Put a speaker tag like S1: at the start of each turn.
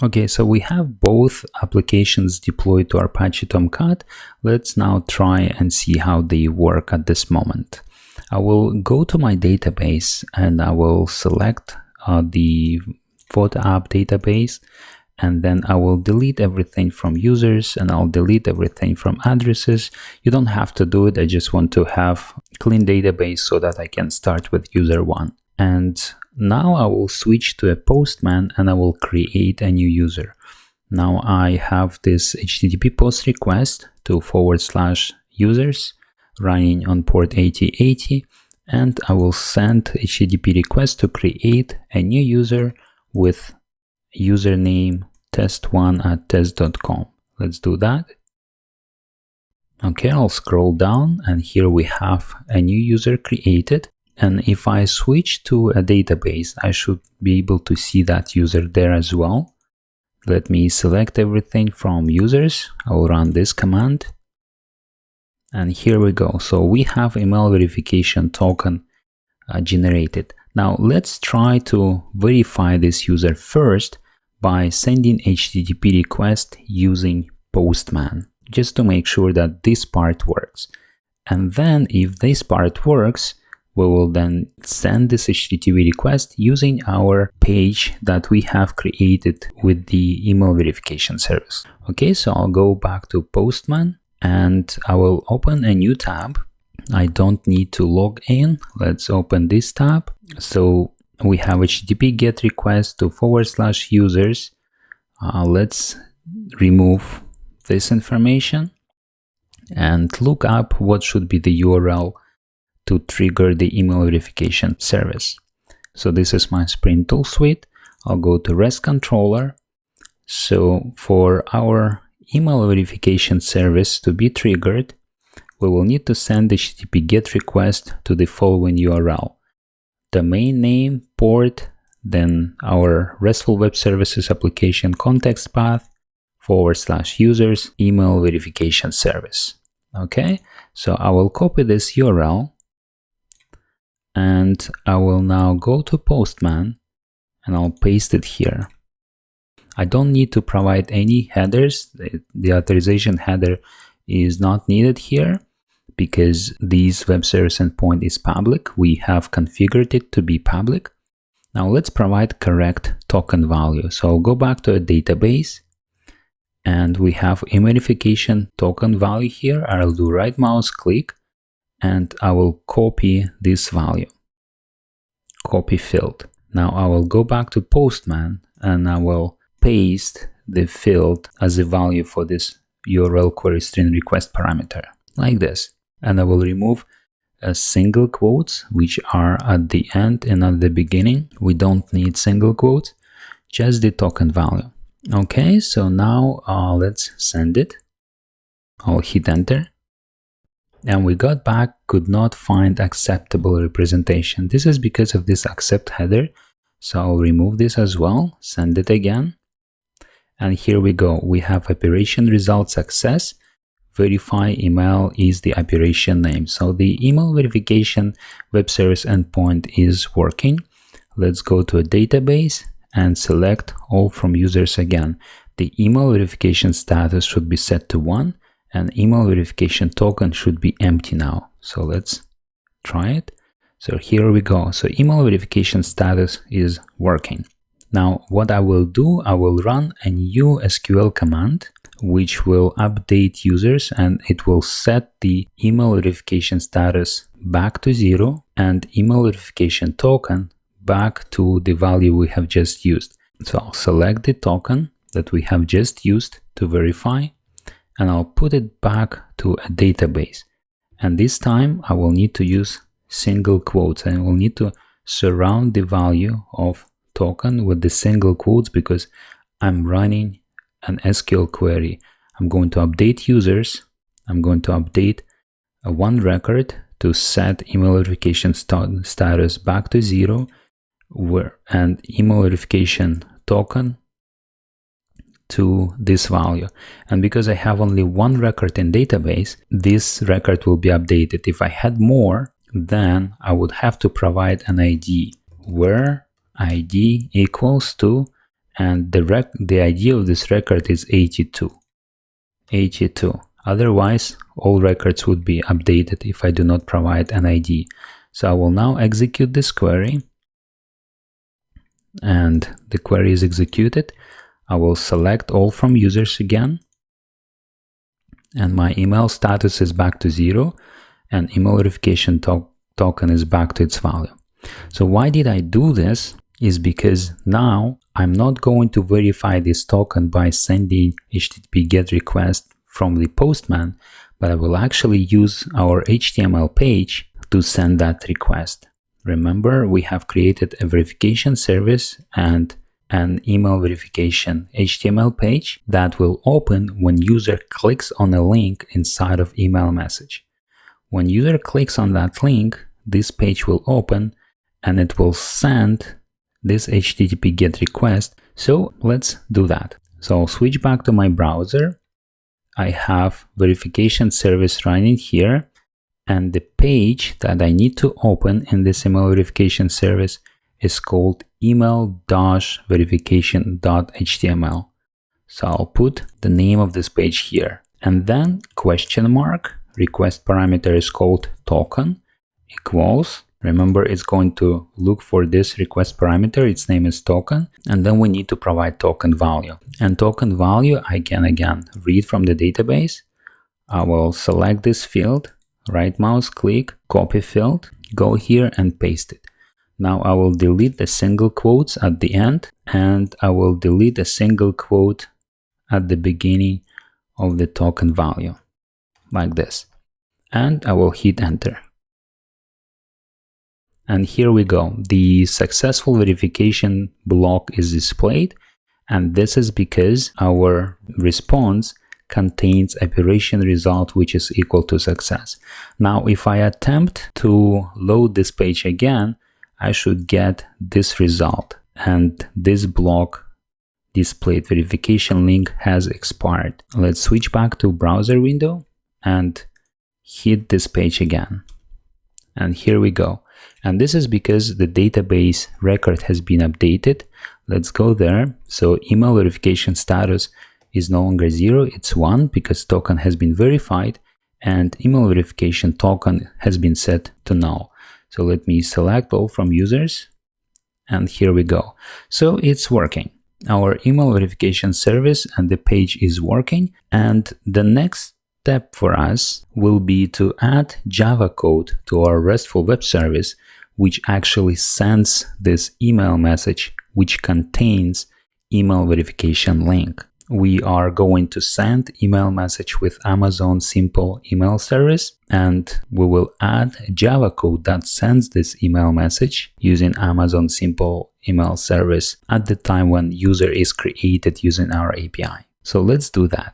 S1: Okay, so we have both applications deployed to Apache Tomcat. Let's now try and see how they work at this moment. I will go to my database and I will select the photo app database, and then I will delete everything from users and I'll delete everything from addresses. You don't have to do it. I just want to have a clean database so that I can start with user 1. And now I will switch to a Postman and I will create a new user. Now I have this HTTP post request to /users running on port 8080, and I will send HTTP request to create a new user with username test1@test.com. Let's do that. Okay, I'll scroll down and here we have a new user created. And if I switch to a database, I should be able to see that user there as well. Let me select everything from users. I will run this command. And here we go. So we have email verification token generated. Now let's try to verify this user first by sending HTTP request using Postman, just to make sure that this part works. And then if this part works, we will then send this HTTP request using our page that we have created with the email verification service. Okay, so I'll go back to Postman and I will open a new tab. I don't need to log in. Let's open this tab. So we have HTTP GET request to /users. Let's remove this information and look up what should be the URL to trigger the email verification service. So this is my Spring Tool Suite. I'll go to REST controller. So for our email verification service to be triggered, we will need to send HTTP GET request to the following URL: domain name, port, then our RESTful Web Services application context path /users email verification service. Okay, so I will copy this URL and I will now go to Postman and I'll paste it here. I don't need to provide any headers. The authorization header is not needed here because this web service endpoint is public. We have configured it to be public. Now let's provide correct token value. So I'll go back to a database and we have email verification token value here. I'll do right mouse click and I will copy this value. Copy field. Now I will go back to Postman and I will paste the field as a value for this URL query string request parameter, like this. And I will remove single quotes, which are at the end and at the beginning. We don't need single quotes, just the token value. Okay, so now let's send it. I'll hit enter. And we got back could not find acceptable representation. This is because of this accept header. So I'll remove this as well, send it again. And here we go. We have operation result success. Verify email is the operation name. So the email verification web service endpoint is working. Let's go to a database and select all from users again. The email verification status should be set to 1 and email verification token should be empty now. So let's try it. So here we go. So email verification status is working. Now what I will do, I will run a new SQL command which will update users and it will set the email verification status back to 0 and email verification token back to the value we have just used. So I'll select the token that we have just used to verify and I'll put it back to a database. And this time I will need to use single quotes and I will need to surround the value of token with the single quotes because I'm running an SQL query. I'm going to update users. I'm going to update one record to set email verification status back to 0 and email verification token to this value. And because I have only one record in database, this record will be updated. If I had more, then I would have to provide an ID where ID equals to and the ID of this record is 82. Otherwise, all records would be updated if I do not provide an ID. So I will now execute this query, and the query is executed. I will select all from users again, and my email status is back to 0, and email verification token is back to its value. So why did I do this? Is because now I'm not going to verify this token by sending HTTP GET request from the Postman, but I will actually use our HTML page to send that request. Remember, we have created a verification service and an email verification HTML page that will open when user clicks on a link inside of email message. When user clicks on that link, this page will open and it will send this HTTP GET request. So let's do that. So I'll switch back to my browser. I have verification service running here, and the page that I need to open in this email verification service is called email-verification.html. So I'll put the name of this page here, and then question mark, request parameter is called token, equals, remember it's going to look for this request parameter, its name is token, and then we need to provide token value. And token value I can again read from the database. I will select this field, right mouse click, copy field, go here and paste it. Now I will delete the single quotes at the end, and I will delete a single quote at the beginning of the token value, like this. And I will hit enter. And here we go. The successful verification block is displayed, and this is because our response contains operation result which is equal to success. Now if I attempt to load this page again, I should get this result, and this block displayed verification link has expired. Let's switch back to browser window and hit this page again. And here we go. And this is because the database record has been updated. Let's go there. So email verification status is no longer 0, it's 1 because token has been verified, and email verification token has been set to null. So let me select all from users, and here we go. So it's working. Our email verification service and the page is working, and the next step for us will be to add Java code to our RESTful web service, which actually sends this email message which contains email verification link. We are going to send email message with Amazon Simple email service, and we will add Java code that sends this email message using Amazon Simple email service at the time when user is created using our API. So let's do that.